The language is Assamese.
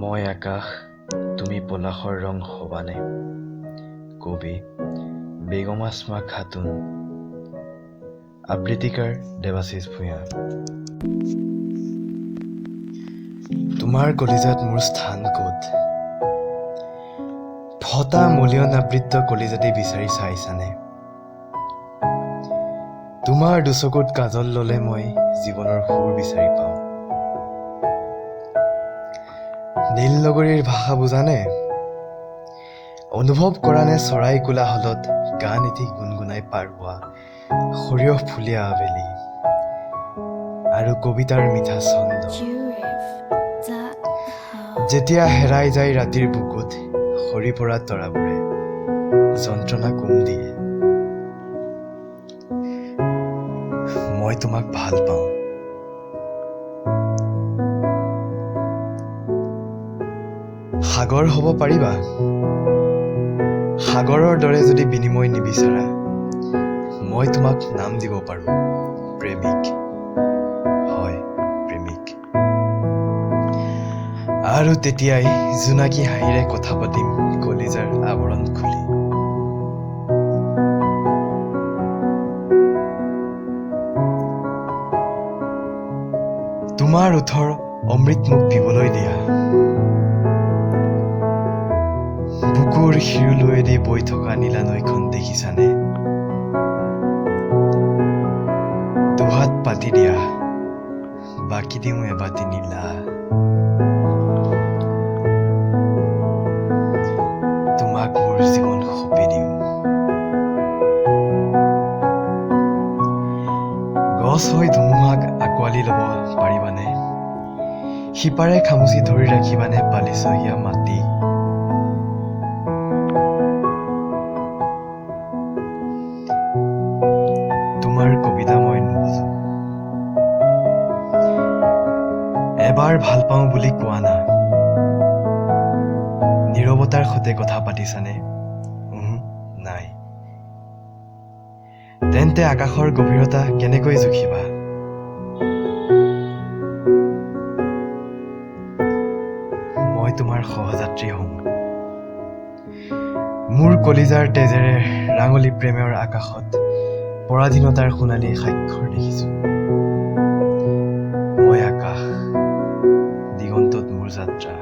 মই আকাশ, তুমি পলাশৰ ৰং হবানে? কবি বেগম আসমা খাতুন। আবৃত্তিকাৰ দেৱাশিষ ভূঞা। তোমাৰ কলিজাত মোৰ স্থান ক'ত? ফটা মলিয়ন আবৃত্ত কলিজাতে বিচাৰি চাইছানে? তোমাৰ দুচকুত কাজল ললে মই জীৱনৰ সুৰ বিচাৰি পাওঁ। নীল নগৰীৰ ভাষা বুজানে? অনুভৱ কৰা নে চৰাই কোলাহলত গান এটি গুণগুণাই পাৰ হোৱা সৰিয়হ ফুলীয়া আবেলি আৰু কবিতাৰ মিঠা ছন্দ? যেতিয়া হেৰাই যায় ৰাতিৰ বুকুত সৰি পৰা তৰাবোৰে যন্ত্ৰণা কুম দিয়ে, মই তোমাক ভাল পাওঁ। সাগৰ হ'ব পাৰিবা? সাগৰৰ দৰে যদি বিনিময় নিবিচাৰা, মই তোমাক নাম দিব পাৰো প্ৰেমিক। হয়, প্ৰেমিক। আৰু তেতিয়াই জোনাকী হাঁহিৰে কথা পাতিম কলিজাৰ আৱৰণ খুলি। তোমাৰ ওঠৰ অমৃত মোক পিবলৈ দিয়া। বুকুৰ শিৰোলৈয়েদি বৈ থকা নীলা নৈখন দেখিছানে? দুহাত পাতি দিয়া, বাকি দিওঁ এবাটি নীলা। তোমাক মোৰ জীৱন সঁপি দিওঁ। গছ হৈ ধুমুহাক আঁকোৱালি ল'ব পাৰিবানে? সিপাৰে খামুচি ধৰি ৰাখিবানে বালিচহীয়া মাটি? তোমাৰ কবিতা মই নুবুজো। এবাৰ ভাল পাওঁ বুলি কোৱা না। নীৰৱতাৰ সৈতে কথা পাতিছানে? নাই। তেন্তে আকাশৰ গভীৰতা কেনেকৈ জুখিবা? মই তোমাৰ সহযাত্ৰী হ'ম। মোৰ কলিজাৰ তেজেৰে ৰাঙলী প্ৰেমৰ আকাশত পৰাধীনতাৰ সোণালী সাক্ষৰ দেখিছো। মই আকাশ, দিগন্তত মোৰ যাত্ৰা।